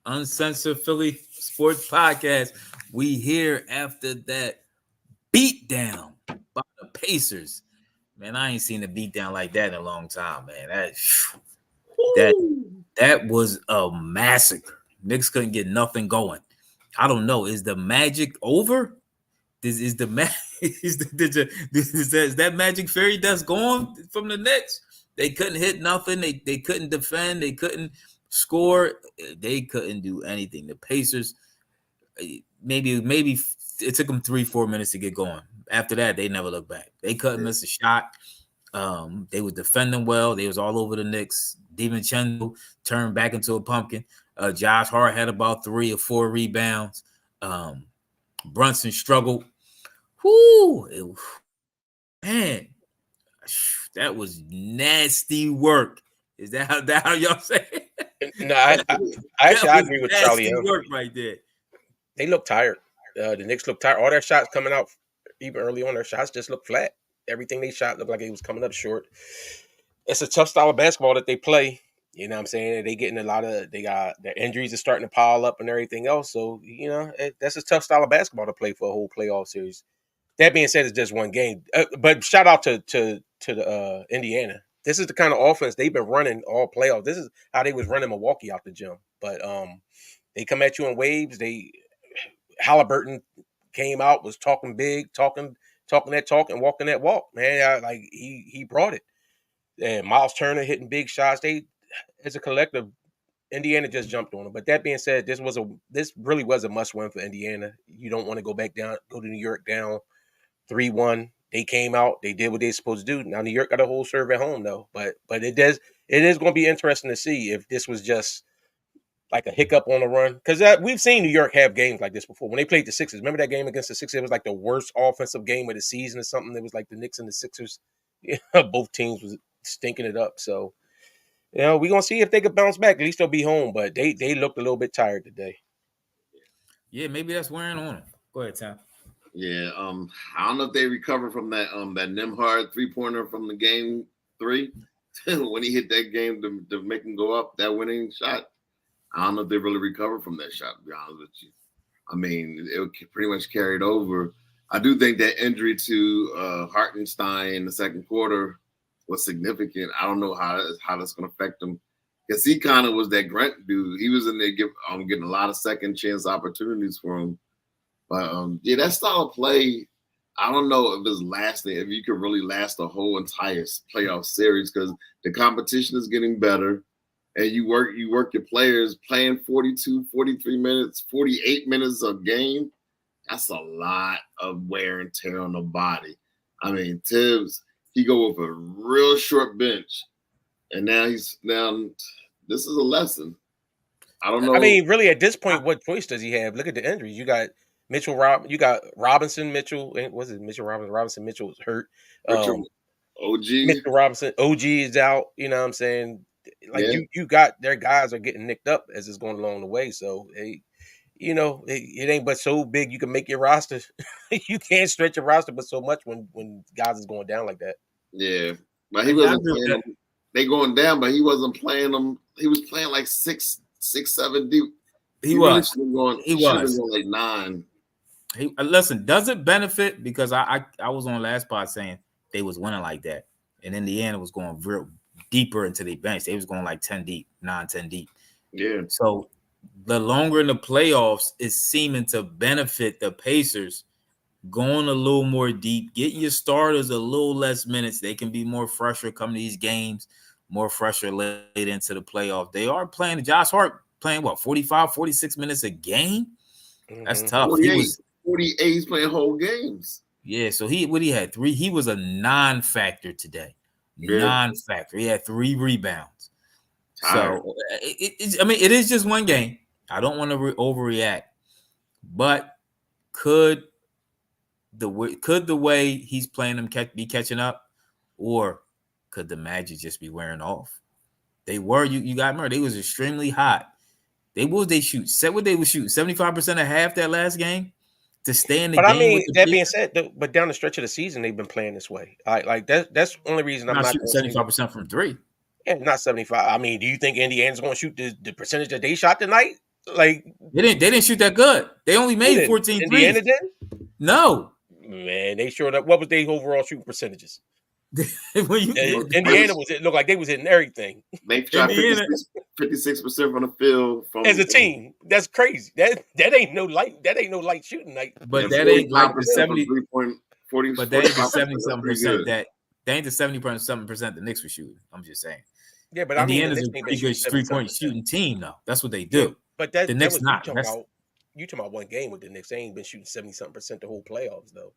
Uncensored Philly Sports Podcast. We here after that beat down by the Pacers. Man, I ain't seen a beat down like that in a long time, man. That that was a massacre. Knicks couldn't get nothing going. I don't know. Is the magic over? Is the is that magic fairy dust gone from the Knicks? They couldn't hit nothing. They couldn't defend. They couldn't score. They couldn't do anything. The Pacers, maybe it took them 3-4 minutes to get going. After that, they never looked back. They couldn't miss a shot. They was defending well. They was all over the Knicks. DiVincenzo turned back into a pumpkin. Josh Hart had about 3 or 4 rebounds. Brunson struggled. Man, that was nasty work. Is that how y'all say it? No, I agree with Charlie. Work right there. They look tired. The Knicks look tired. All their shots coming out, even early on, their shots just look flat. Everything they shot looked like it was coming up short. It's a tough style of basketball that they play. You know what I'm saying? They getting they got their injuries are starting to pile up and everything else. So, that's a tough style of basketball to play for a whole playoff series. That being said, it's just one game. But shout out to the Indiana. This is the kind of offense they've been running all playoffs. This is how they was running Milwaukee out the gym. But they come at you in waves. Halliburton came out, was talking big, talking that talk and walking that walk. Man, he brought it. And Miles Turner hitting big shots. They, as a collective, Indiana just jumped on them. But that being said, this really was a must win for Indiana. You don't want to go to New York down 3-1. They came out, they did what they're supposed to do. Now New York got a whole serve at home though. But it is going to be interesting to see if this was just like a hiccup on the run. Because we've seen New York have games like this before. When they played the Sixers, remember that game against the Sixers? It was like the worst offensive game of the season or something. It was like the Knicks and the Sixers. Both teams was stinking it up. So, we're going to see if they could bounce back. At least they'll be home. But they looked a little bit tired today. Yeah, maybe that's wearing on them. Go ahead, Tom. Yeah, I don't know if they recover from that Nembhard 3-pointer from the game 3 when he hit that game to make him go up, that winning shot. I don't know if they really recovered from that shot, to be honest with you. I mean, it pretty much carried over. I do think that injury to Hartenstein in the second quarter was significant. I don't know how that's going to affect him, because he kind of was that grunt dude. He was in there getting a lot of second chance opportunities for him. But that style of play, I don't know if it's lasting, if you could really last the whole entire playoff series, because the competition is getting better, and you work your players playing 42, 43 minutes, 48 minutes a game. That's a lot of wear and tear on the body. I mean, Tibbs, he go with a real short bench, and now this is a lesson. I don't know. I mean, really, at this point, what choice does he have? Look at the injuries. You got you got Robinson, Mitchell. Was it Mitchell Robinson? Robinson Mitchell was hurt. OG. Mitchell Robinson. OG is out. You know what I'm saying? Like, you got their guys are getting nicked up as it's going along the way. So, it ain't but so big you can make your roster. You can't stretch your roster but so much when guys is going down like that. Yeah. But he wasn't playing them. They going down, but he wasn't playing them. He was playing like 6, 7 deep. He was going like 9. Listen, does it benefit? Because I was on last part saying they was winning like that, and Indiana was going real deeper into the bench. They was going like 10 deep, 9, 10 deep. Yeah. So the longer in the playoffs is seeming to benefit the Pacers, going a little more deep, getting your starters a little less minutes. They can be more fresher coming to these games, more fresher late into the playoff. They are playing. Josh Hart playing 45, 46 minutes a game. That's tough. 48, he's playing whole games. Yeah, so he had 3. He was a non-factor today. Yeah. Non-factor. He had 3 rebounds. Tired. So it is just one game. I don't want to overreact, but could the way he's playing them be catching up, or could the Magic just be wearing off? They were. You got remember they was extremely hot. They shoot? Said what they would shoot 75% at half that last game to stay in the game. But I mean, that being said, but down the stretch of the season, they've been playing this way. Like that's the only reason I'm not shooting 75% from 3. Yeah, not 75. I mean, do you think Indiana's going to shoot the percentage that they shot tonight? Like They didn't shoot that good. They only made 14 Indiana threes. did? No. Man, they showed up. What was their overall shooting percentages? Indiana it looked like they was hitting everything. They shot 56% from the field as a team. That's crazy. That ain't no light. That ain't no light shooting night. But that ain't like the 70. 40, but that ain't the 70-something% that ain't the 70-something% the Knicks were shooting. I'm just saying. Yeah, but Indiana's a pretty good 3-point shooting team, though. That's what they do. Yeah, but the Knicks not. You talking about one game with the Knicks? They ain't been shooting 70-something% the whole playoffs, though.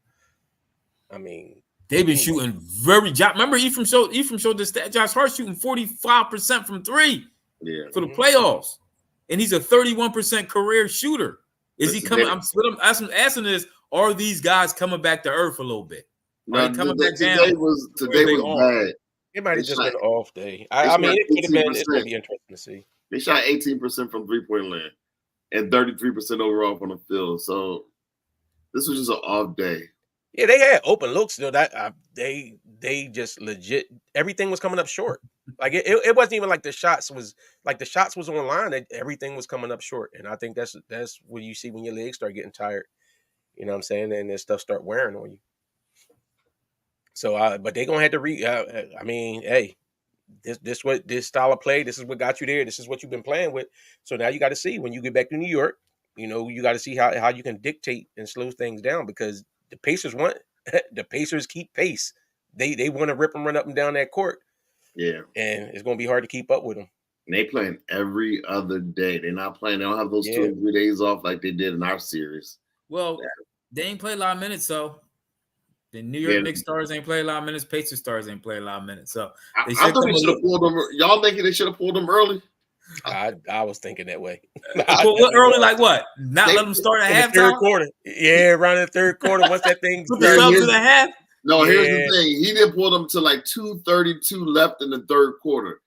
I mean, they've been shooting very. Remember, Ephraim showed the stat. Josh Hart shooting 45% from three. Yeah. For the playoffs, and he's a 31% career shooter. Is he coming? I'm asking this: are these guys coming back to earth a little bit? Are they coming back down? Today was bad. It might have just been an off day. I mean, it could have been. It's gonna be interesting to see. They shot 18% from 3-point land and 33% overall from the field. So this was just an off day. Yeah, they had open looks though. That they just legit everything was coming up short. Like it wasn't even like the shots was online. Everything was coming up short, and I think that's what you see when your legs start getting tired. You know what I'm saying? And then stuff start wearing on you. So, but they gonna have to I mean, hey, this style of play. This is what got you there. This is what you've been playing with. So now you got to see when you get back to New York. You know, you got to see how you can dictate and slow things down because the Pacers keep pace. They want to rip and run up and down that court. Yeah. And it's going to be hard to keep up with them. And they playing every other day. They're not playing. They don't have those 2 or 3 days off like they did in our series. Well, they ain't played a lot of minutes, so the New York Knicks stars ain't played a lot of minutes. Pacers stars ain't played a lot of minutes. So I thought they should have pulled them. Y'all thinking they should have pulled them early? I was thinking that way. Early, like what? Not let them start at halftime? Third quarter. Yeah, around the third quarter. Once that thing put the subs to the half. No, here's the thing. He didn't pull them to like 2:32 left in the third quarter.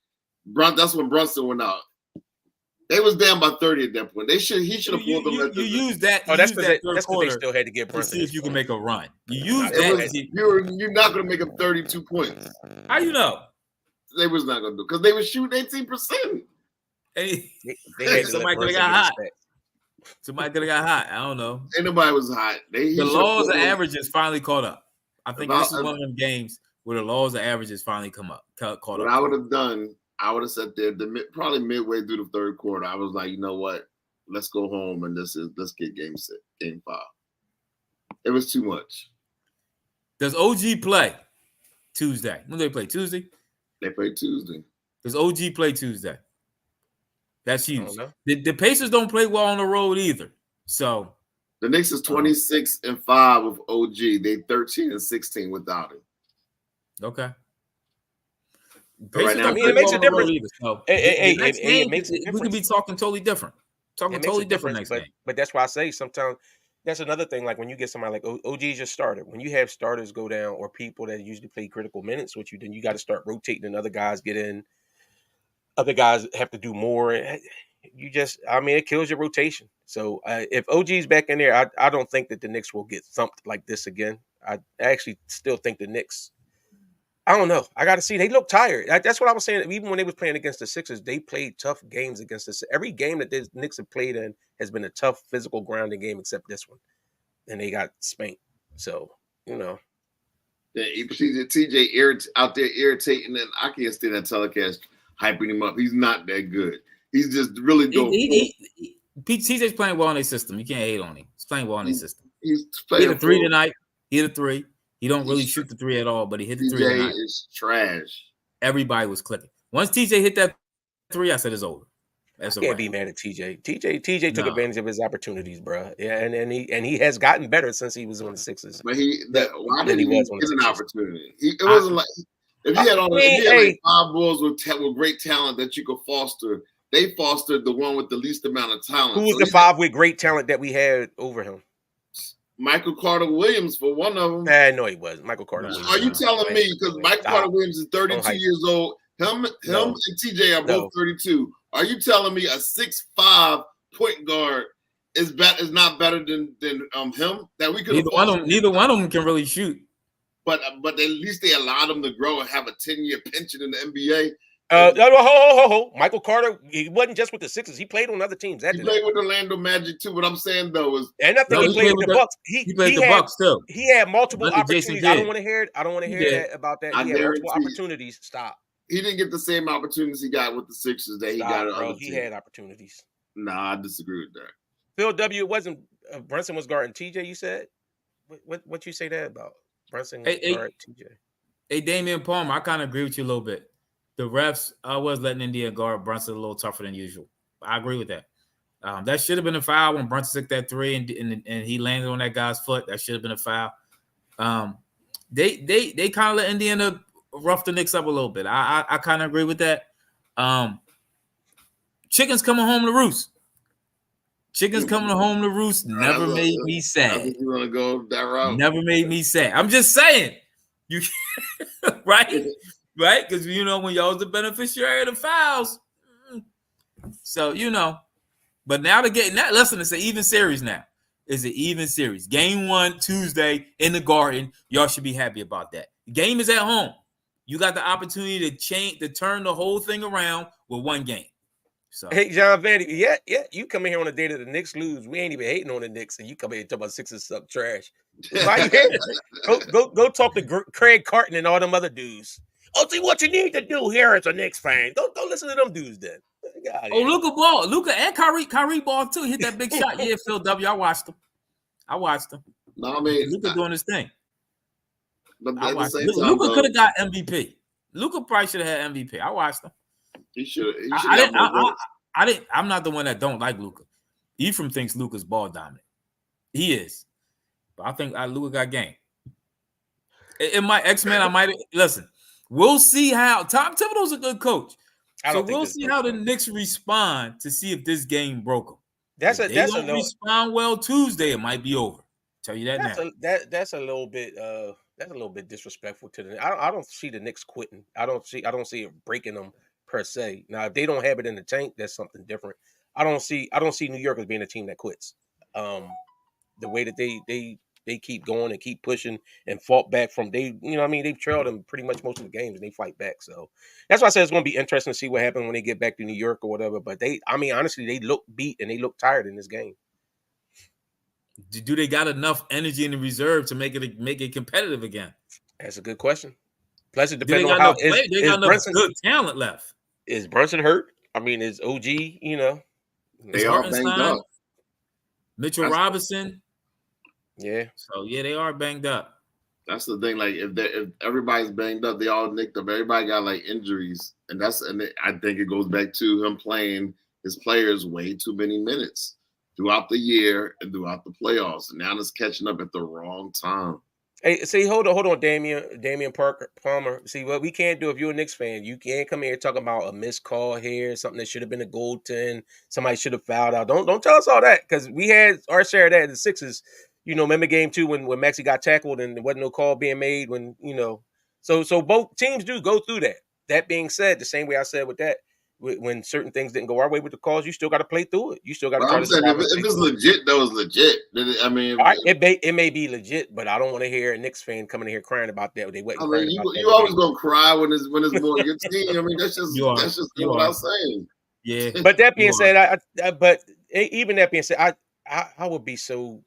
That's when Brunson went out. They was down by 30 at that point. He should have pulled them. You use that. Oh, that's because they still had to get Brunson to see if you can make a run. You use that. You're not going to make them 32 points. How you know? They was not going to do because they were shooting 18%. Somebody could have got hot. Somebody could have got hot. I don't know. Ain't nobody was hot. The laws of averages finally caught up. I think this is one of them games where the laws of averages finally caught up. What I would have done, I would have sat there probably midway through the third quarter. I was like, you know what? Let's go home and let's get game 5. It was too much. Does OG play Tuesday? When do they play? Tuesday? They play Tuesday. Does OG play Tuesday? That's huge. The Pacers don't play well on the road either. So the Knicks is 26-5 with OG. They 13-16 without him. Okay. Right now, I mean, it makes a difference. It makes a difference. We could be talking totally different. Next game. But that's why I say sometimes that's another thing. Like when you get somebody like OG is your starter. When you have starters go down or people that usually play critical minutes with you, then you got to start rotating and other guys get in. Other guys have to do more. It kills your rotation. So if OG's back in there, I don't think that the Knicks will get thumped like this again. I actually still think the Knicks, I don't know. I got to see. They look tired. That's what I was saying. Even when they was playing against the Sixers, they played tough games against us. Every game that the Knicks have played in has been a tough physical grounding game except this one. And they got spanked. So, you know. Yeah, TJ out there irritating, and I can't stand that telecast hyping him up. He's not that good. He's just really doing. TJ's playing well in their system. You can't hate on him. He's playing well in their system. He's playing. He hit a 3 tonight. He hit a 3. He don't really shoot the 3 at all, but he hit the 3 tonight. TJ is trash. Everybody was clicking. Once TJ hit that 3, I said it's over. That's can't be mad at TJ. TJ took advantage of his opportunities, bro. Yeah, and he has gotten better since he was on the Sixers. But why didn't he get an opportunity? It wasn't like. If he had 5 boys with great talent that you could foster, they fostered the one with the least amount of talent. Who was the 5 with great talent that we had over him? Michael Carter Williams for one of them. No, he wasn't. Michael Carter Williams. Are you telling me, because Michael Carter Williams is 32 years old, him and TJ are both 32. Are you telling me a 6'5" point guard is not better than him? That we could neither one of them can really shoot. But at least they allowed him to grow and have a 10-year pension in the NBA. Michael Carter, he wasn't just with the Sixers. He played on other teams. He played with the Orlando Magic too. What I'm saying though is, and I think he played with the Bucks. He played the Bucks too. He had multiple opportunities. I don't want to hear that about that. He had multiple opportunities. Stop. He didn't get the same opportunities he got with the Sixers that he got at other teams. He had opportunities. Nah, I disagree with that. Phil W. It wasn't Brunson was guarding TJ. You said what you say that about Brunson guarding TJ? Hey, Damian Palmer, I kind of agree with you a little bit. The refs was letting Indiana guard Brunson a little tougher than usual. I agree with that. That should have been a foul when Brunson took that three and he landed on that guy's foot. That should have been a foul. They kind of let Indiana rough the Knicks up a little bit. I kind of agree with that. Chickens coming home to roost. Chickens coming home to roost never made me sad. You want to go that route? Never made me sad. I'm just saying, you right, right? Because when y'all was the beneficiary of the fouls, so But now they're getting that. Listen, it's an even series now. It's an even series. Game 1 Tuesday in the Garden. Y'all should be happy about that. The game is at home. You got the opportunity to turn the whole thing around with one game. So, hey, John Vandy, yeah, you come in here on the day that the Knicks lose. We ain't even hating on the Knicks, and you come in and talk about Sixers suck trash. Why you go talk to Craig Carton and all them other dudes. Oh, see what you need to do here as a Knicks fan. Don't listen to them dudes then. Luka and Kyrie ball too. Hit that big shot. Yeah, Phil W. I watched him. No, I mean Luka doing his thing. But at the same time, Luka could have got MVP. Luka probably should have had MVP. I watched him. He should. I'm not the one that don't like Luka. Ephraim thinks Luka's ball dominant. He is, but I think Luka got game. In my X-Men, I might listen. We'll see how Tom Thibodeau's a good coach. So we'll see how the Knicks respond to see if this game broke them. If they don't respond well Tuesday, it might be over. Tell you that now. That's a little bit. That's a little bit disrespectful to the. I don't see the Knicks quitting. I don't see it breaking them per se. Now, if they don't have it in the tank, that's something different. I don't see New York as being a team that quits. The way that they keep going and keep pushing and fought back from they've trailed them pretty much most of the games and they fight back. So that's why I said it's going to be interesting to see what happens when they get back to New York or whatever. But honestly, they look beat and they look tired in this game. Do they got enough energy in the reserve to make it competitive again? That's a good question. Plus, it depends on how they got enough good talent left. Is Brunson hurt? I mean, is OG? They are banged up. Mitchell Robinson. Yeah. So they are banged up. That's the thing. Like if everybody's banged up, they all nicked up. Everybody got like injuries, and I think it goes back to him playing his players way too many minutes throughout the year and throughout the playoffs, and now it's catching up at the wrong time. Hey, see, hold on, Damian Palmer. See, what we can't do if you're a Knicks fan, you can't come here talking about a missed call here, something that should have been a goaltend, somebody should have fouled out. Don't tell us all that, because we had our share of that in the Sixers. Remember game 2 when Maxey got tackled and there wasn't no call being made So both teams do go through that. That being said, the same way I said with that, when certain things didn't go our way with the calls, you still got to play through it. You still got to try to. If it's legit, though, it's legit. I mean, it may be legit, but I don't want to hear a Knicks fan coming in here crying about that. They wasn't crying about that. You always gonna cry when it's more your team. I mean, that's just what I'm saying. Yeah. But that being said, even that being said, I would be so.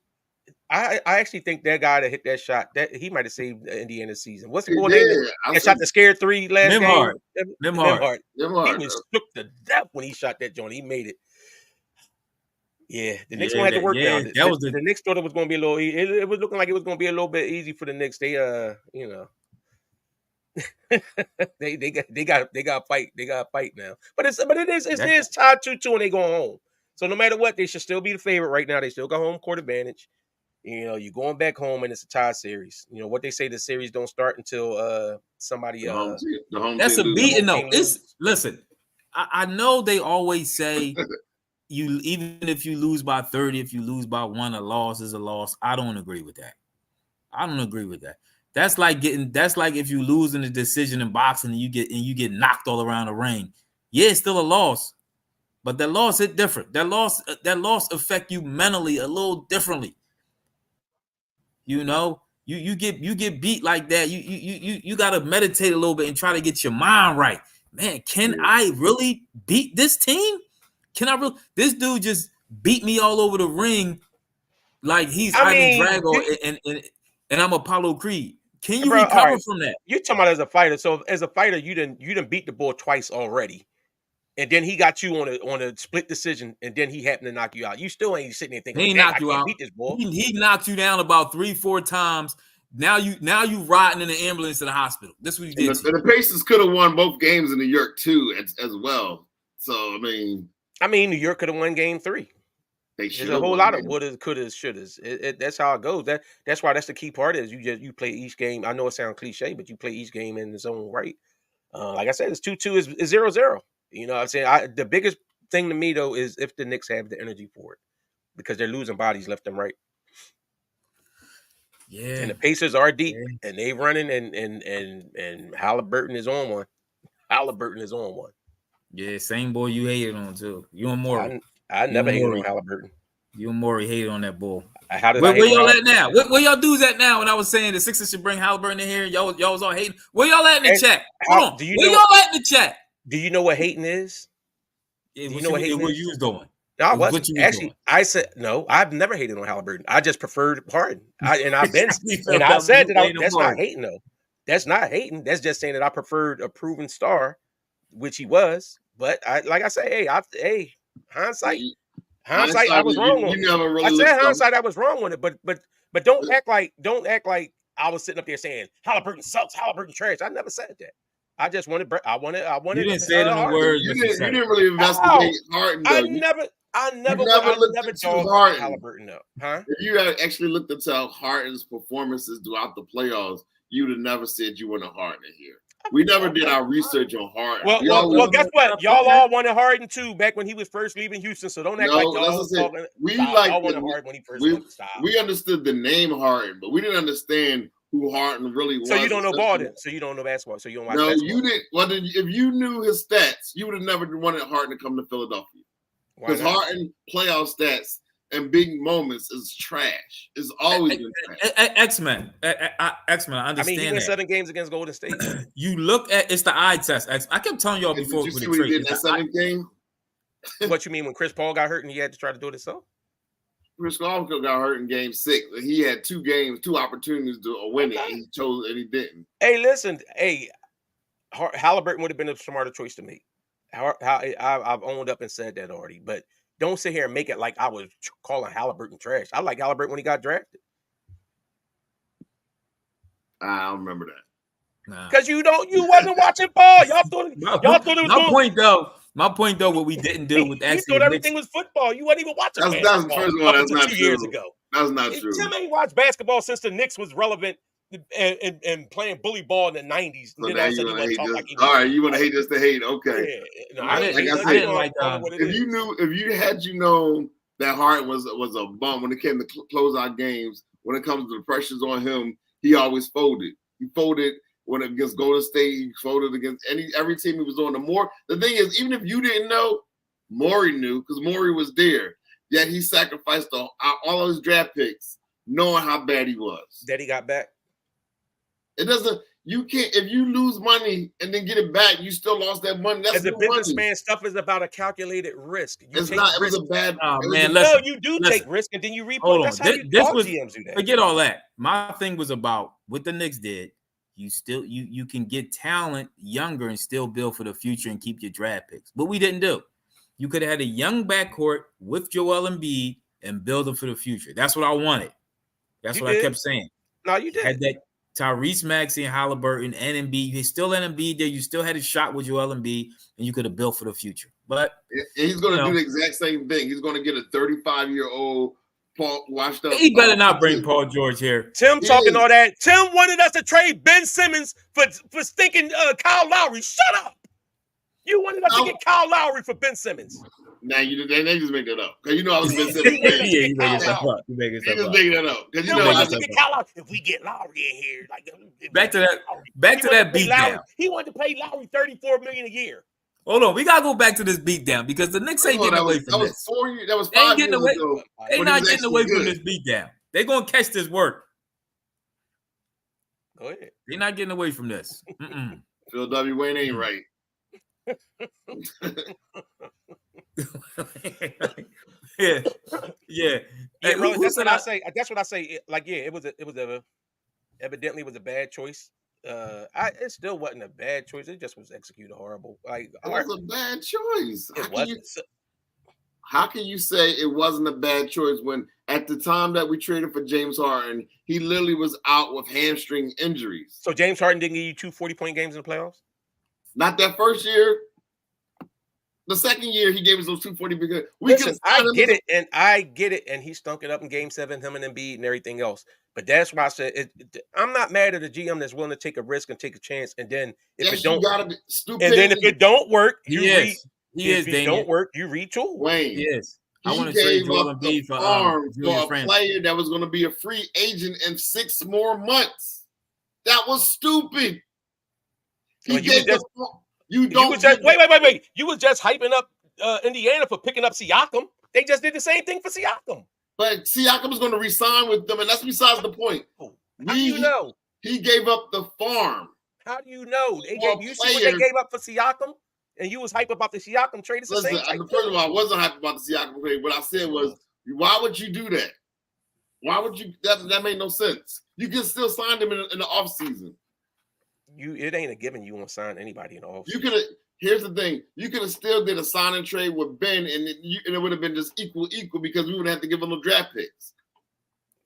I actually think that guy that hit that shot, that he might have saved the Indiana season. What's the boy name that shot the scared 3 last game? Nembhard. He was shook to death when he shot that joint. He made it. Yeah, the Knicks gonna have to work now. The Knicks thought it was gonna be a little. It was looking like it was gonna be a little bit easy for the Knicks. They they got to fight. They got to fight now. But it is tied 2-2 and they going home. So no matter what, they should still be the favorite right now. They still got home court advantage. You're going back home and it's a tie series. What they say, the series don't start until somebody. That's a beating though. Listen. I know they always say even if you lose by 30, if you lose by 1, a loss is a loss. I don't agree with that. That's like if you lose in a decision in boxing and you get knocked all around the ring. Yeah, it's still a loss, but that loss hit different. That loss affect you mentally a little differently. You get beat like that. You got to meditate a little bit and try to get your mind right. man, can I really beat this team? Can I really? This dude just beat me all over the ring like he's Ivan Drago and I'm Apollo Creed. Can you recover from that? You're talking about as a fighter. So as a fighter, you didn't beat the boy twice already. And then he got you on a split decision, and then he happened to knock you out. You still ain't sitting there thinking, he knocked you out. Beat this boy. He knocked you down about 3-4 times. Now you riding in the ambulance to the hospital. This is what you did. The Pacers could have won both games in New York too, as well. So I mean, New York could have won Game 3. There's a whole lot of wouldas, couldas, shouldas. That's how it goes. That's why that's the key part is you play each game. I know it sounds cliche, but you play each game in its own right. Like I said, it's 2-2 is 0-0. You know what I'm saying? The biggest thing to me, though, is if the Knicks have the energy for it. Because they're losing bodies left and right. Yeah. And the Pacers are deep. Yeah. And they running and Halliburton is on one. Halliburton is on one. Yeah, same boy you hated on, too. You and Morey. I never hated on Halliburton. You and Morey hated on that bull. Where y'all at now? Where y'all dudes at now? When I was saying the Sixers should bring Halliburton in here, y'all was all hating. Where y'all at in the chat? Hold on. Where y'all at in the chat? Do you know what hating is? Do you know what hating is? What you was doing? No, I wasn't. Actually, I said no. I've never hated on Halliburton. I just preferred Harden. I said that that's not hating though. That's not hating. That's just saying that I preferred a proven star, which he was. But like I say, hindsight. I was wrong on it. I said hindsight. I was wrong on it. But don't act like I was sitting up there saying Halliburton sucks. Halliburton trash. I never said that. I just wanted. You didn't say it in the words. You didn't really investigate Harden. Though. I never looked into Harden. Halliburton up, huh? If you had actually looked into Harden's performances throughout the playoffs, you'd have never said you wanted Harden here. We never did our research on Harden. Well, guess what? Y'all all wanted Harden too back when he was first leaving Houston. So don't act like y'all was talking. Y'all wanted Harden when he first left the style. We understood the name Harden, but we didn't understand who Harden really was. So you don't know ball then? So you don't know basketball? So you don't watch basketball? No, you didn't. Well, if you knew his stats, you would have never wanted Harden to come to Philadelphia. Because Harden playoff stats and big moments is trash. It's always been trash. X-Men. X-Men, I understand. I mean, he won 7 games against Golden State. You look at it's the eye test. I kept telling y'all before. Did you see what he did in that 7th game? What you mean when Chris Paul got hurt and he had to try to do it himself? Chris Paul got hurt in Game 6. He had 2 opportunities to win it. He chose and he didn't. Hey, listen. Hey, Halliburton would have been a smarter choice to me. I've owned up and said that already, but don't sit here and make it like I was calling Halliburton trash. I like Halliburton when he got drafted. I don't remember that. Because you wasn't watching ball. Y'all thought it was my point though, what we didn't do with you thought everything was football. You wasn't even watching basketball. First of all, that's not 2 true. years ago. That's not true. Tim ain't watched basketball since the Knicks was relevant and playing bully ball in the 90s. So now you want to hate this. All right, you want to hate this to hate. Okay. Yeah. No, I didn't like if you known that Harden was a bum when it came to close out games, when it comes to the pressures on him, he always folded. He folded when against Golden State, he folded against every team he was on. The thing is, even if you didn't know, Morey knew because Morey was there. Yet he sacrificed all of his draft picks, knowing how bad he was. That he got back. It doesn't. You can't. If you lose money and then get it back, you still lost that money. That's the businessman stuff is about a calculated risk. It's not. It was a bad. Man, listen, you do take risk and then you replay. That's how GMs do that. Forget all that. My thing was about what the Knicks did. You can get talent younger and still build for the future and keep your draft picks. But we didn't do. You could have had a young backcourt with Joel Embiid and build them for the future. That's what I wanted. That's what I kept saying. No, you did. Had that Tyrese Maxey and Halliburton and Embiid. You still had Embiid there. You still had a shot with Joel Embiid, and you could have built for the future. But he's going to do the exact same thing. He's going to get a 35-year-old Paul washed up. He better not bring Paul George here. Tim talking all that. Tim wanted us to trade Ben Simmons for stinking Kyle Lowry. Shut up. You wanted us to get Kyle Lowry for Ben Simmons. Now they just make that up because I was Ben Simmons. You making stuff up. You just making that up because if we get Lowry in here, back to that beatdown. He wanted to pay Lowry $34 million a year. Hold on, we gotta go back to this beatdown because the Knicks ain't getting away from this. That was 5 years ago. They not getting away from this beatdown. They gonna catch this work. Go ahead. They're not getting away from this. Phil W. Wayne ain't right. yeah, yeah. Hey, Yeah, bro. who That's said what I say. That's what I say. Like, yeah, evidently was a bad choice. It still wasn't a bad choice. It just was executed horrible. Like, It was a bad choice. it wasn't. How can you say it wasn't a bad choice when at the time that we traded for James Harden, he literally was out with hamstring injuries? So James Harden didn't give you 2 40-point games in the playoffs? Not that first year. The second year, he gave us those 240 because I get it, and he stunk it up in Game 7, him and Embiid and everything else. But that's why I said I'm not mad at a GM that's willing to take a risk and take a chance, and then if it don't, if it don't work, you retool. Wayne, yes, I want to trade Joel Embiid for a player that was going to be a free agent in 6 more months. That was stupid. Wait. You was just hyping up Indiana for picking up Siakam. They just did the same thing for Siakam. But Siakam is going to resign with them, and that's besides the point. How do you know? He gave up the farm. How do you know? You see what they gave up for Siakam? And you was hype about the Siakam trade. It's the same type first of all, I wasn't hype about the Siakam trade. What I said was, why would you do that? Why would you? That made no sense. You can still sign them in the offseason. It ain't a given you won't sign anybody in the offseason. You could have. Here's the thing: you could have still did a sign and trade with Ben, and it would have been just equal because we would have to give him the draft picks.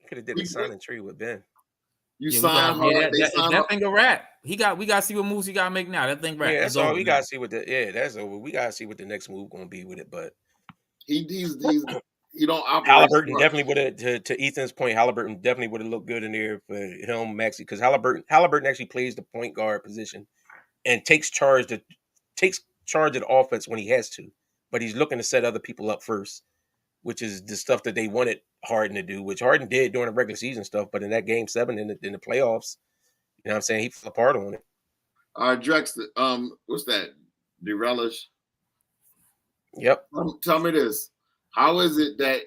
You could have did a sign and trade with Ben. You signed hard. That thing a wrap. We got to see what moves he got to make now. That thing wrap. Yeah, that's all we got to see what that's over. We got to see what the next move going to be with it. But he's you don't operate. Halliburton definitely would have. To Ethan's point, Halliburton definitely would have looked good in there for him, Maxey, because Halliburton actually plays the point guard position and takes charge of the offense when he has to, but he's looking to set other people up first, which is the stuff that they wanted Harden to do, which Harden did during the regular season stuff. But in that Game 7 in the playoffs, you know what I'm saying, he fell apart on it. Drexler, what's that? Derelish. Yep. Tell me this: how is it that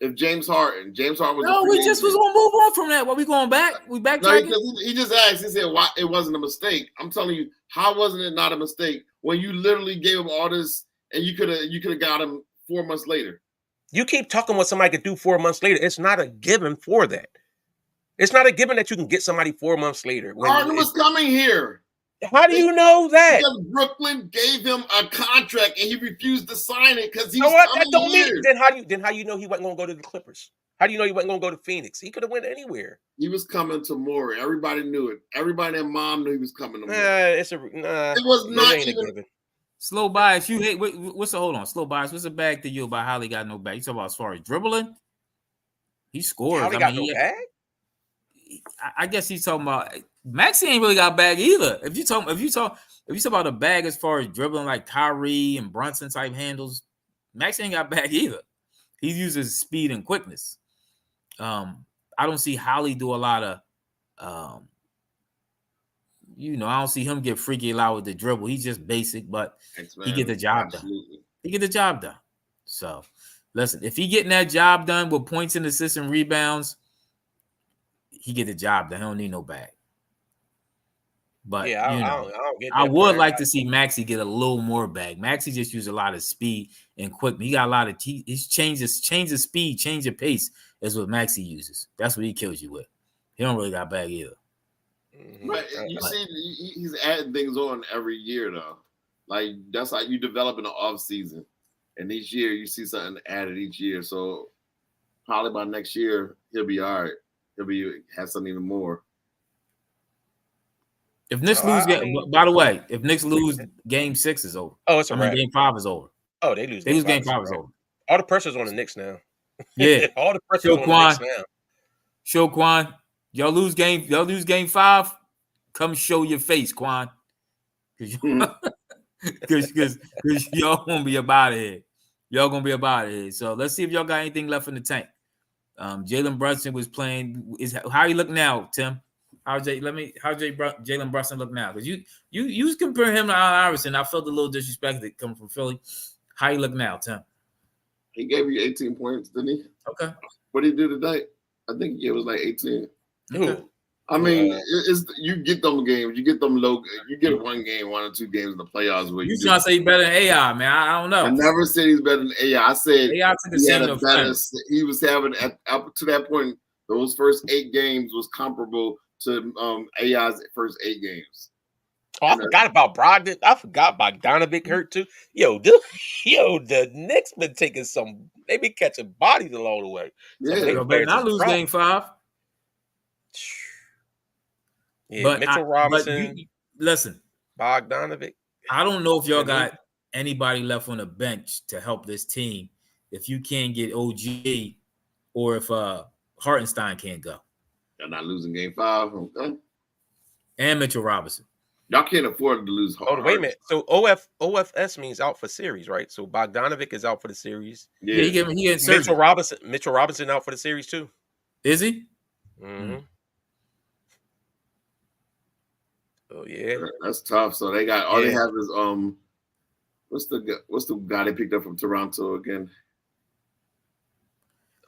if James Harden was we just was gonna move on from that? What we going back? We backtracking? No, he just asked. He said, "Why it wasn't a mistake?" I'm telling you, how wasn't it not a mistake when you literally gave him all this and you could have got him 4 months later? You keep talking what somebody could do 4 months later. It's not a given for that. It's not a given that you can get somebody 4 months later. Harden was coming here. How do you know that? Because Brooklyn gave him a contract and he refused to sign it because he was coming that don't here. Mean, then how you know he wasn't going to go to the Clippers? How do you know he wasn't going to go to Phoenix? He could have went anywhere. He was coming to Maury. Everybody knew it. Everybody and mom knew he was coming to Maury. It was not even. Slow bias. You hate. Hold on. Slow bias. What's the bag to you about Holly got no bag? You talking about as far as dribbling? He scores. Holly got no bag. I guess he's talking about Maxey ain't really got a bag either. If you talk about a bag as far as dribbling like Kyrie and Brunson type handles, Maxey ain't got a bag either. He uses speed and quickness. I don't see Holly do a lot of I don't see him get freaky loud with the dribble. He's just basic, but he get the job done. He get the job done. So listen, if he getting that job done with points and assists and rebounds, he get the job done. He don't need no bag. But I would like to see Maxey get a little more bag. Maxey just used a lot of speed and quickness. He got a lot of he's change of speed, change of pace is what Maxey uses. That's what he kills you with. He don't really got bag either. But you see, he's adding things on every year though. Like that's how you develop in the off season. And each year you see something added each year. So probably by next year he'll be all right. Have something even more. If Knicks lose, by the way, if Knicks lose, Game 6 is over. Oh, it's a wrap. Game 5 is over. Oh, they lose. Game 5 is over. All the pressure's on the Knicks now. Yeah, all the pressure's on the Knicks now. Show Quan, y'all lose Game 5. Come show your face, Quan, because y'all gonna be about it. Y'all gonna be about it. So let's see if y'all got anything left in the tank. Jalen Brunson was playing. How he look now, Tim? How Jalen Brunson look now? Because you was comparing him to Allen Iverson. I felt a little disrespected coming from Philly. How he look now, Tim? He gave you 18 points, didn't he? Okay. What did he do today? I think it was like 18. Who? I mean, it's you get them games, you get them low, you get 1 game, 1 or 2 games in the playoffs where you trying to say he's better than AI, man? I don't know. I never said he's better than AI. I said AI took the he had same a better. offense. He was having up to that point. Those first 8 games was comparable to AI's first 8 games. Oh, I forgot about Brogdon. I forgot Bogdanovic hurt too. The Knicks been taking some. They been catching bodies along the way. Yeah, better not lose game 5. Yeah, but Mitchell Robinson. Listen, Bogdanovic. I don't know if y'all got anybody left on the bench to help this team. If you can't get OG, or if Hartenstein can't go, they're not losing game 5. Okay. And Mitchell Robinson. Y'all can't afford to lose. Oh, wait a minute. So OFS means out for series, right? So Bogdanovic is out for the series. Yeah, he getting surgery. Mitchell Robinson out for the series too. Is he? Mm-hmm. Oh yeah, that's tough. So they got all they have is what's the guy they picked up from Toronto again?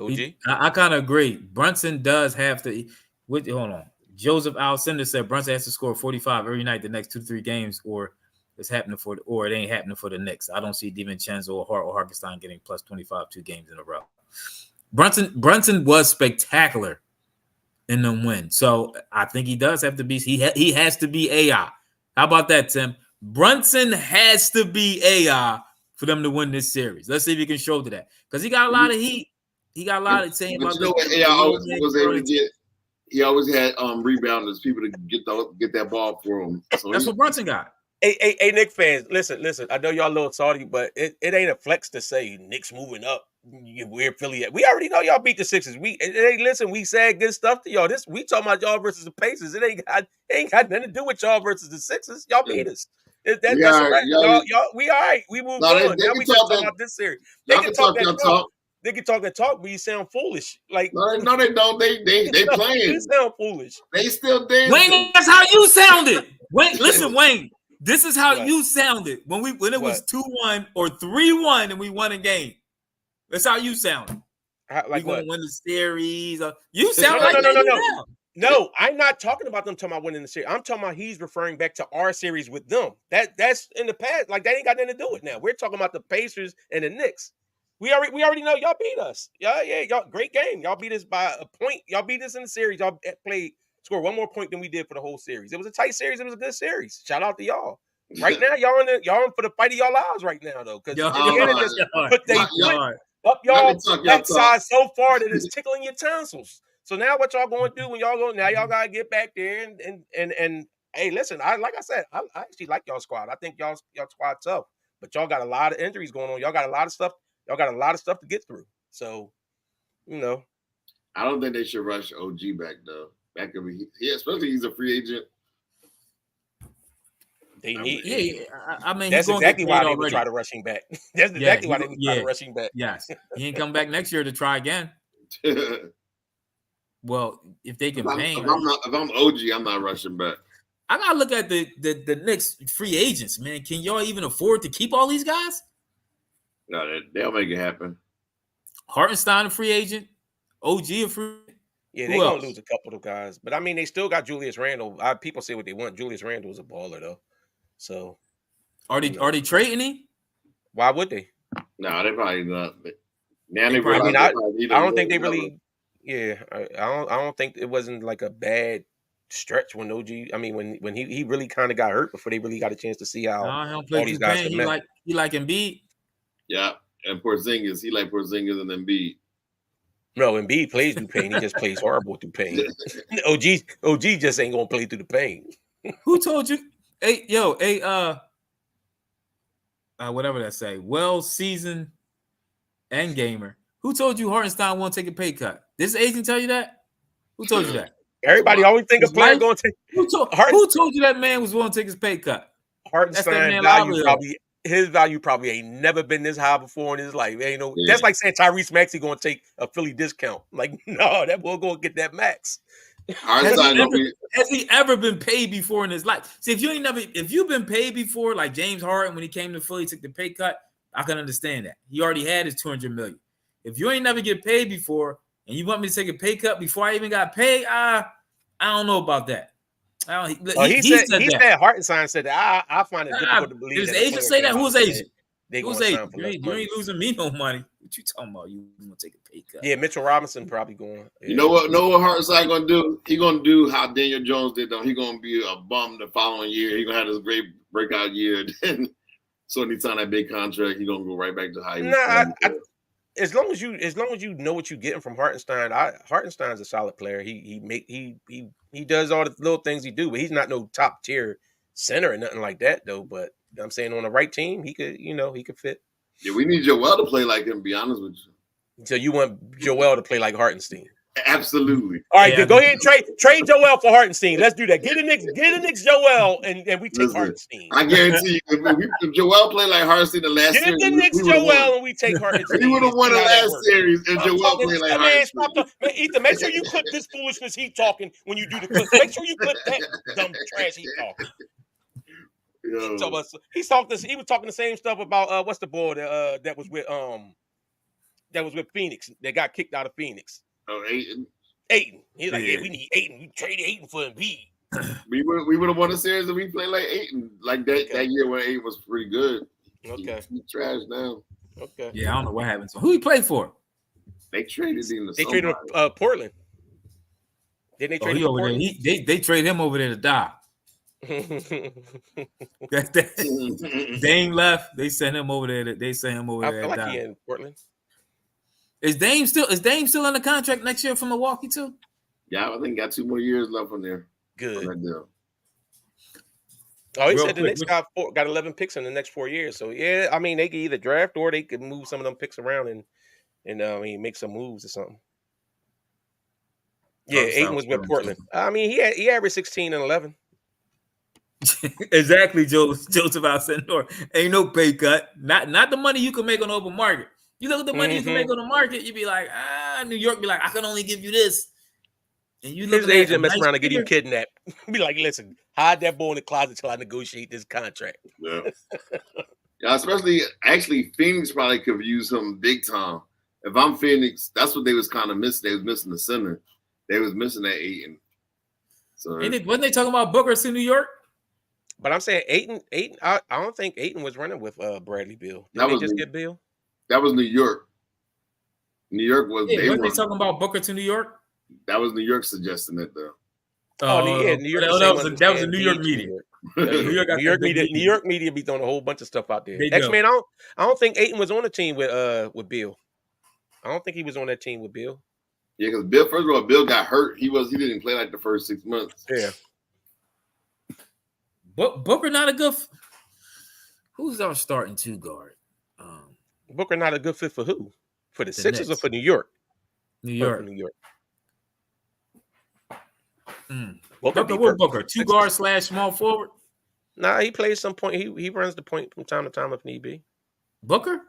OG. I kind of agree. Brunson does have to. Hold on. Joseph Alcindor said Brunson has to score 45 every night the next 2 to 3 games, or it ain't happening for the Knicks. I don't see DiVincenzo or Hart or Hartenstein getting plus 25 2 games in a row. Brunson was spectacular in them wins, so I think he does have to be. He has to be AI. How about that, Tim? Brunson has to be AI for them to win this series. Let's see if he can show to that, because he got a lot of heat. He got a lot of saying about. You know what AI always was able to get. He always had rebounders, people to get that ball for him. So that's what Brunson got. Hey, Knicks fans, listen. I know y'all a little salty, but it ain't a flex to say Knicks moving up. We're Philly. We already know y'all beat the Sixers. We said good stuff to y'all. We talking about y'all versus the Pacers. It ain't got nothing to do with y'all versus the Sixers. Y'all beat us. That's all right. Y'all, we all right. We moved on. Now we just talking about this series. They can talk that talk. They can talk that talk, but you sound foolish. Like no, they don't. They playing. You sound foolish. They still dancing. Wayne, that's how you sounded. Wayne, listen, Wayne. This is how you sounded when it was 2-1 or 3-1 and we won a game. That's how you sounded. Like we gonna win the series. You sound No, I'm not talking about them talking about winning the series. I'm talking about he's referring back to our series with them. That's in the past. Like, that ain't got nothing to do with it now. We're talking about the Pacers and the Knicks. We already know y'all beat us. Y'all great game. Y'all beat us by a point. Y'all beat us in the series. Y'all scored 1 more point than we did for the whole series. It was a tight series. It was a good series. Out to y'all. Right now, y'all in for the fight of y'all lives right now, though. Because Indiana just put their foot up y'all backside so far that it's tickling your tonsils. So now what y'all going to do when y'all go? Now y'all gotta get back there and hey, listen. I actually like y'all squad. I think y'all squad tough, but y'all got a lot of injuries going on. Y'all got a lot of stuff. Y'all got a lot of stuff to get through. So, I don't think they should rush OG back though. Especially he's a free agent. They need. I mean, that's exactly why they would try to rush him back. That's exactly why they would try to rush him back. Yes, he ain't come back next year to try again. Well, if they can pay him. If I'm OG, I'm not rushing back. I gotta look at the Knicks free agents, man. Can y'all even afford to keep all these guys? No, they'll make it happen. Hartenstein a free agent, OG a free. Yeah, they're gonna lose a couple of guys, but I mean, they still got Julius Randle. People say what they want. Julius Randle is a baller, though. So, are they trading him? Why would they? No, they probably not. Now I don't think they really. Yeah, I don't think it wasn't like a bad stretch when OG. I mean, when he really kind of got hurt before they really got a chance to see how all these guys he like Embiid. Yeah, and Porzingis, he like Porzingis and Embiid. No, Embiid plays through pain. He just plays horrible through pain. OG just ain't gonna play through the pain. Who told you? Whatever that say. Well seasoned and gamer. Who told you Hartenstein won't take a pay cut? This agent tell you that? Who told you that? Everybody always think a player going to take. Who told you that man was willing to take his pay cut? Hartenstein value probably ain't never been this high before in his life. Ain't no. Yeah. That's like saying Tyrese Maxey going to take a Philly discount. Like, no, that boy going to get that max. Has he ever been paid before in his life? See, if you've been paid before, like James Harden when he came to Philly, took the pay cut, I can understand that. He already had his $200 million. If you ain't never get paid before and you want me to take a pay cut before I even got paid, I I don't know about that. He Said that. said Hartenstein said that. I find it difficult to believe His that agent say that. Who's agent? They Who's going to sign agent? for You less ain't money. losing me no money. What you talking about? You gonna take a pay cut? Yeah, Mitchell Robinson probably going. Yeah. You know what? Hartenstein gonna do? He gonna do how Daniel Jones did. Though he gonna be a bum the following year. He gonna have this great breakout year. Then so anytime that big contract, he gonna go right back to how he was. As long as you know what you're getting from Hartenstein, Hartenstein's a solid player. He does all the little things he do, but he's not no top tier center or nothing like that though. But I'm saying on the right team, he could fit. Yeah, we need Joel to play like him. To be honest with you. So you want Joel to play like Hartenstein? Absolutely. All right, then go ahead and trade Joel for Hartenstein. Let's do that. Get the Knicks Joel, and we take Hartenstein. I guarantee you, if Joel played like Hartenstein the last series, get the Knicks Joel, and we take Hartenstein. We would have won the last series if Joel played like Hartenstein. Man, Ethan, make sure you clip this foolishness he talking when you do the clip. Make sure you clip that dumb trash he talking. He was talking the same stuff about what's the boy that was with Phoenix that got kicked out of Phoenix. Oh, Ayton. He's like, yeah, we need Ayton. We traded Ayton for Embiid. We would have won the series if we played like Ayton. Like that year when Ayton was pretty good. Okay. He trash now. Okay. Yeah, I don't know what happened. So who he played for? They traded him. They traded Portland. Didn't they trade him over there? They traded him over there to die. Dame left. They sent him over there. They sent him over there. I feel like he in Portland. Is Dame still in the contract next year for Milwaukee too? Yeah, I think got 2 more years left on there. Good. Oh, he said the Knicks got 11 picks in the next 4 years. So yeah, I mean they could either draft or they could move some of them picks around and make some moves or something. Yeah, Ayton was with Portland. I mean he averaged 16 and 11. Exactly, Joseph Alcindor. Ain't no pay cut. Not the money you can make on the open market. You look at the money you can make on the market, you be like, New York be like, I can only give you this. And you look his agent mess around and get him kidnapped. Be like, listen, hide that boy in the closet till I negotiate this contract. Yeah. Actually, Phoenix probably could use him big time. If I'm Phoenix, that's what they was kind of missing. They was missing the center. They was missing that Ayton. So wasn't they talking about Booker to New York? But I'm saying Ayton. I don't think Ayton was running with Bradley Beal. Did they just get Beal? That was New York. New York was. Yeah, wasn't they talking about Booker to New York? That was New York suggesting it though. New York. That was a New York media. New York media be throwing a whole bunch of stuff out there. X-Men, I don't think Ayton was on the team with Beal. I don't think he was on that team with Beal. Yeah, because Bill. First of all, Bill got hurt. He didn't play like the first 6 months. Yeah. Booker not a good. Who's our starting two guard? Booker not a good fit for who? For the Sixers Knicks. or for New York? New York. New York. Booker, two guard / small forward. Nah, he plays some point. He runs the point from time to time if need be. Booker.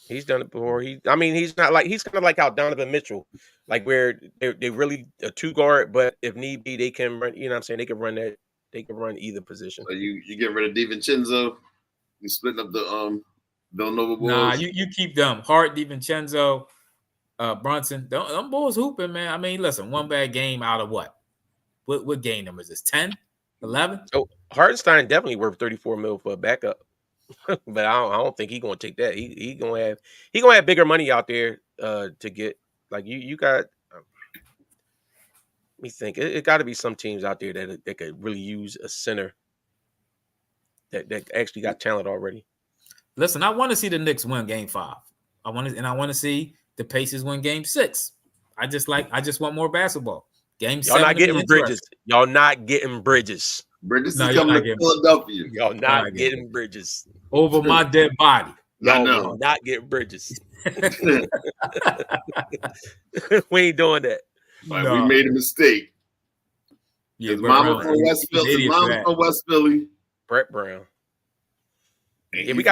He's done it before. He's kind of like how Donovan Mitchell, like where they really a two guard, but if need be, they can run. You know what I'm saying? They can run that. They can run either position. So you get rid of DiVincenzo. You splitting up the Villanova boys. Nah, you keep them. Hart, DiVincenzo, Brunson. Them boys hooping, man. I mean, listen, one bad game out of what? What game number is this? 10? 11? Oh, Hartenstein definitely worth $34 million for a backup. But I don't think he's gonna take that. He gonna have bigger money out there to get. Like you got. Let me think. It got to be some teams out there that could really use a center that actually got talent already. Listen, I want to see the Knicks win Game 5. I want to see the Pacers win Game 6. I just want more basketball. Game 7. Y'all not getting Bridges. Y'all not getting Bridges. Bridges is coming to Philadelphia. Y'all not getting Bridges. Over my dead body. Y'all not getting Bridges. We ain't doing that. Like, we made a mistake. Yeah, his mama from West Philly. Brett Brown. Yeah, we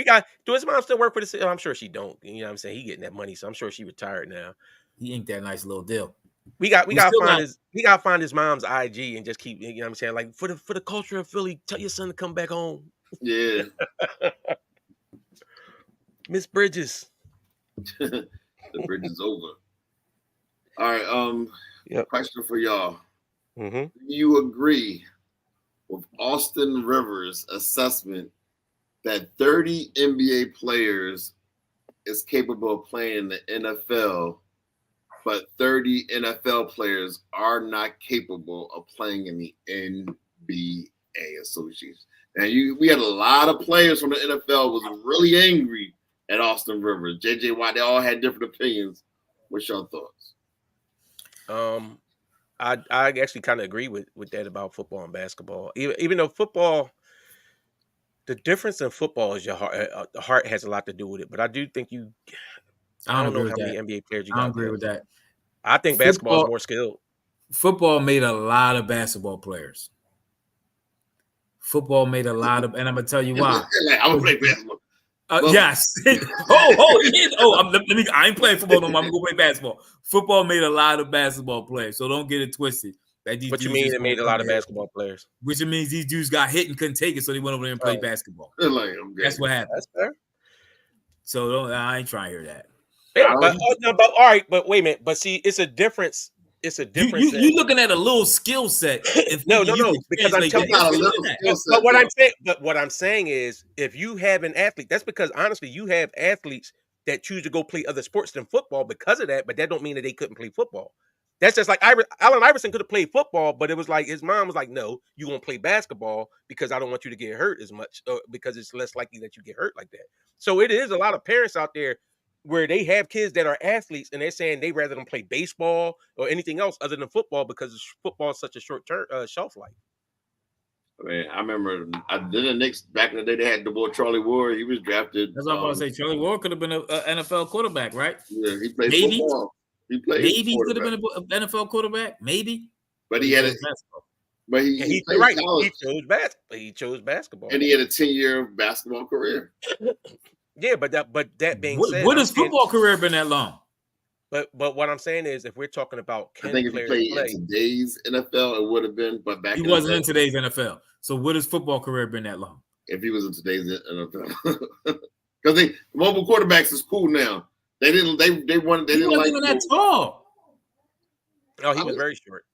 got. Do his mom still work for the city? I'm sure she don't. You know what I'm saying? He getting that money, so I'm sure she retired now. He ain't that nice little deal. We got to find his mom's IG and just keep. You know what I'm saying? Like for the culture of Philly, tell your son to come back home. Yeah. Miss Bridges. The bridge is over. All right. Yep. Question for y'all. Mm-hmm. Do you agree with Austin Rivers' assessment that 30 NBA players is capable of playing in the NFL, but 30 NFL players are not capable of playing in the NBA association? Now, we had a lot of players from the NFL was really angry at Austin Rivers, JJ Watt. They all had different opinions. What's your thoughts? I actually kind of agree with that about football and basketball. Even though football, the difference in football is your heart. The heart has a lot to do with it. But I do think I don't know how many NBA players you got. I don't agree with that. I think basketball is more skilled. Football made a lot of basketball players. Football made a lot of, and I'm gonna tell you why. I would play basketball. Yes. I ain't playing football no more. I'm gonna go play basketball. Football made a lot of basketball players, so don't get it twisted. What you mean it made a lot of basketball players? Which means these dudes got hit and couldn't take it, so they went over there and played basketball. That's what happened. That's fair. So I ain't trying to hear that. Yeah, but all right, but wait a minute. But see, it's a difference. It's a difference. You looking at a little skill set. No, because I'm telling you. But what I'm saying is, if you have an athlete, that's because honestly, you have athletes that choose to go play other sports than football because of that. But that don't mean that they couldn't play football. That's just like Allen Iverson could have played football, but it was like his mom was like, "No, you won't play basketball because I don't want you to get hurt as much, because it's less likely that you get hurt like that." So it is a lot of parents out there where they have kids that are athletes and they're saying they rather than play baseball or anything else other than football because football is such a short term shelf life. I mean, I remember the Knicks back in the day. They had the boy Charlie Ward. He was drafted. That's what I'm going to say. Charlie Ward could have been an NFL quarterback, right? Yeah, he played football. He played. Maybe he could have been an NFL quarterback. Maybe. But he had a. But he played right. college. He chose basketball, and he had a 10-year basketball career. Yeah, but that being said, what has football career been that long? But what I'm saying is, if we're talking about, I think if he played in today's NFL, it would have been. But back he wasn't in today's NFL. So what has football career been that long? If he was in today's NFL, because mobile quarterbacks is cool now. They didn't. They wanted. They didn't like even that tall. No, he was very short.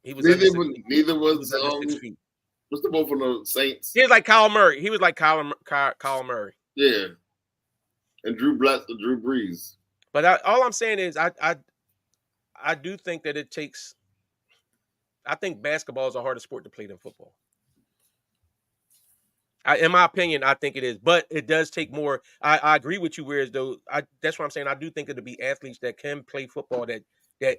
He was neither was what's the one from the Saints? He was like Kyle Murray. He was like Kyle Murray. Yeah, and Drew Brees. But all I'm saying is, I do think that it takes. I think basketball is a harder sport to play than football. In my opinion, I think it is, but it does take more. I agree with you. Whereas though, that's what I'm saying. I do think it'll be athletes that can play football that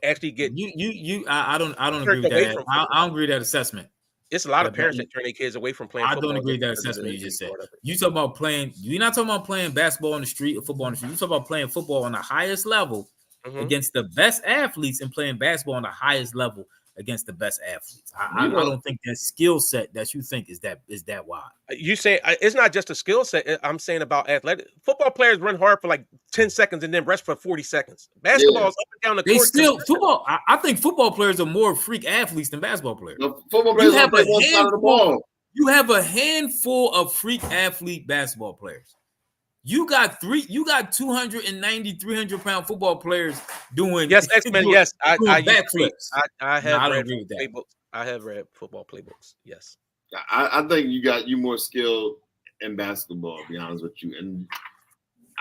actually get I don't agree with that. I don't agree with that assessment. It's a lot of parents that turn their kids away from playing football. I don't agree with that assessment you just said. You talk about playing. You're not talking about playing basketball on the street or football on the street. You talk about playing football on the highest level against the best athletes and playing basketball on the highest level against the best athletes. I don't think that skill set that you think is that wide. You say it's not just a skill set. I'm saying about athletic football players run hard for like 10 seconds and then rest for 40 seconds. Basketball is up and down the court. They still football. I think football players are more freak athletes than basketball players. No, football players have one side of the ball. You have a handful of freak athlete basketball players. You got 290, 300-pound football players doing X-Men. Yes, I have read playbooks. I have read football playbooks. Yes, I think you more skilled in basketball. To be honest with you, and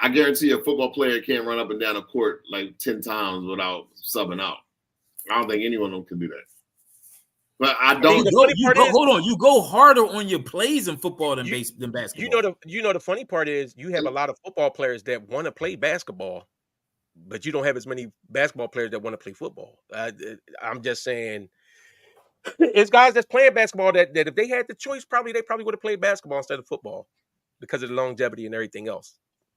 I guarantee a football player can't run up and down a court like 10 times without subbing out. I don't think anyone of them can do that. But I don't. Hold on. You go harder on your plays in football than basketball. You know the funny part is you have a lot of football players that want to play basketball, but you don't have as many basketball players that want to play football. I'm just saying, it's guys that's playing basketball that if they had the choice, they probably would have played basketball instead of football because of the longevity and everything else.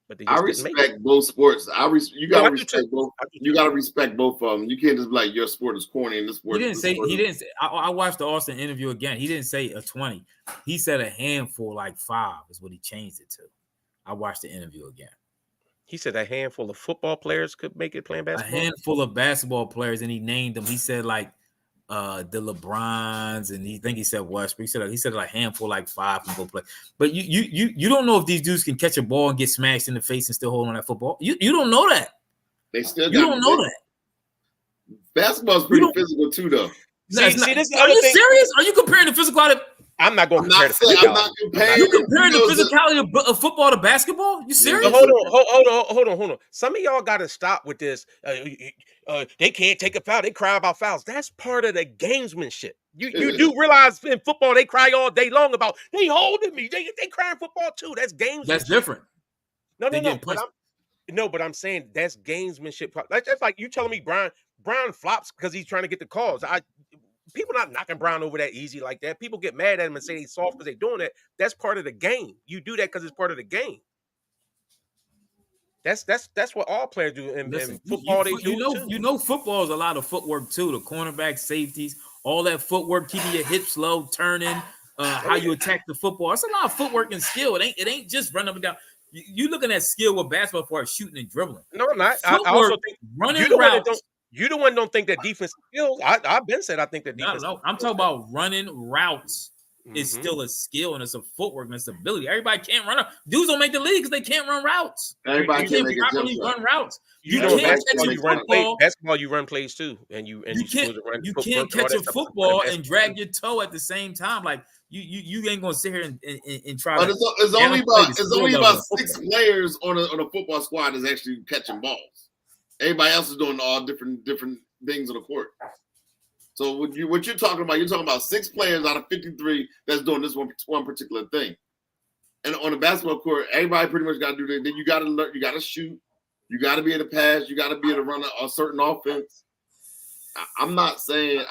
But I respect both sports. You gotta respect both. You gotta respect both of them. You can't just be like your sport is corny and this sport. He didn't say. I watched the Austin interview again. He didn't say a 20. He said a handful, like 5 is what he changed it to. I watched the interview again. He said a handful of football players could make it playing basketball. A handful of basketball players, and he named them. He said like the LeBrons, and he said Westbrook. He said a handful, like 5 can go play. But you don't know if these dudes can catch a ball and get smashed in the face and still hold on that football. You don't know that. They still don't know that. Basketball's pretty physical too, though. See, this is the are other you thing. serious? Are you comparing the physicality? I'm not going to compare the physicality. I'm not comparing. You comparing the physicality of football to basketball? You serious? Hold on. Some of y'all got to stop with this. They can't take a foul. They cry about fouls. That's part of the gamesmanship. You do realize in football they cry all day long about they holding me. They cry in football too. That's gamesmanship. That's different. No. But I'm saying that's gamesmanship. That's like you telling me Brian flops because he's trying to get the calls. People not knocking Brown over that easy like that. People get mad at him and say he's soft because they're doing that. That's part of the game. You do that because it's part of the game. That's what all players do in football. You know, football is a lot of footwork too. The cornerback, safeties, all that footwork, keeping your hips low, turning, how you attack the football. It's a lot of footwork and skill. It ain't just running up and down. You looking at skill with basketball for shooting and dribbling. No, I'm not. Footwork, I also think running routes. You the one don't think that defense skills. I've been said I think that defense. No, I'm talking about running routes. Is still a skill and it's a footwork and it's ability. Everybody can't run up. Dudes don't make the league because they can't run routes. Everybody can't properly run routes. You can't catch a football. Basketball, you run plays too, and you can't catch a football and drag your toe at the same time. Like you ain't gonna sit here and try. But it's only about 6 players on a football squad that's actually catching balls. Everybody else is doing all different things on the court. So what you're talking about 6 players out of 53 that's doing this one particular thing. And on the basketball court, everybody pretty much got to do that. Then you got to learn, you got to shoot, you got to be able to pass, you got to be able to run a certain offense. I'm not saying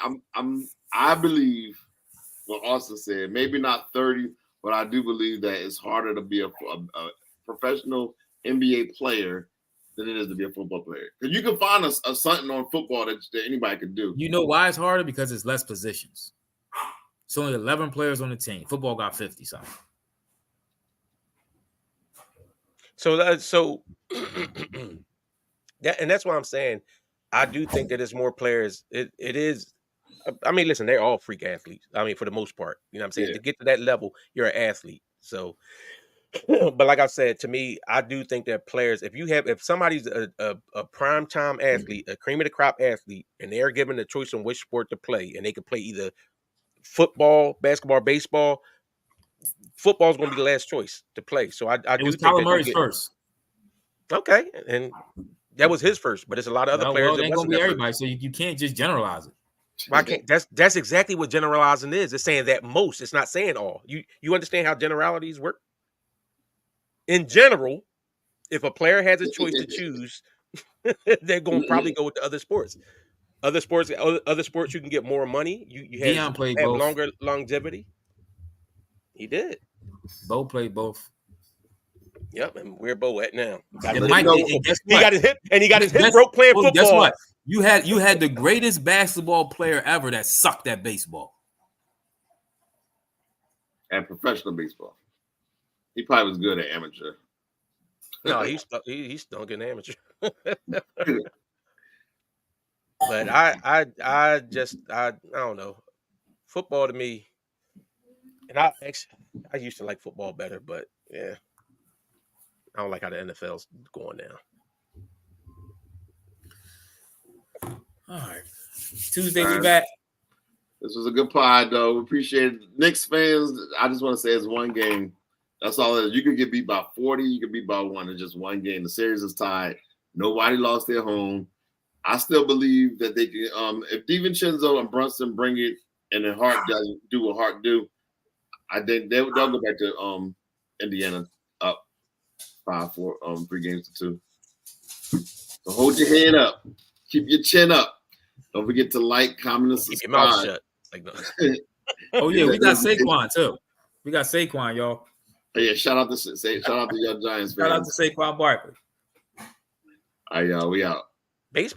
I believe what Austin said, maybe not 30, but I do believe that it's harder to be a professional NBA player than it is to be a football player. Because you can find a something on football that anybody could do. You know why it's harder? Because it's less positions. It's only 11 players on the team. Football got 50 something. So and that's why I'm saying I do think that there's more players. It is. I mean, listen, they're all freak athletes. I mean, for the most part, you know what I'm saying? Yeah. To get to that level, you're an athlete. So. But like I said, to me, I do think that players, if somebody's a prime time athlete, a cream of the crop athlete, and they're given the choice on which sport to play, and they can play either football, basketball, baseball, football is going to be the last choice to play. So I do think Kyler Murray's first. Okay, and that was his first, but there's a lot of other players. Well, it ain't going to be everybody, so you can't just generalize it. Well, I can't. That's exactly what generalizing is. It's saying that most. It's not saying all. You understand how generalities work? In general, if a player has a choice to choose, they're going to probably go with the other sports. Other sports, you can get more money. You have longer longevity. He did. Bo played both. Yep, and where Bo at now? He got his hip broke playing football. Guess what? You had the greatest basketball player ever that sucked at baseball. At professional baseball. He probably was good at amateur. No, he's stunk in amateur. But I don't know. Football to me, and I used to like football better, but yeah, I don't like how the NFL's going now. All right, Tuesday we back. This was a good pod, though. We appreciate it. Knicks fans, I just want to say it's one game. That's all it is. You could get beat by 40. You could beat by 1 in just one game. The series is tied. Nobody lost their home. I still believe that they can. If DiVincenzo and Brunson bring it, and then Hart doesn't do what Hart do, I think they'll go back to Indiana up 5-4, 3 games to 2. So hold your head up. Keep your chin up. Don't forget to like, comment, and subscribe. Keep your mouth shut. Oh yeah, we got Saquon too. We got Saquon, y'all. Yeah, shout out to y'all Giants fans. Shout out to Saquon Barkley. All right, y'all. We out.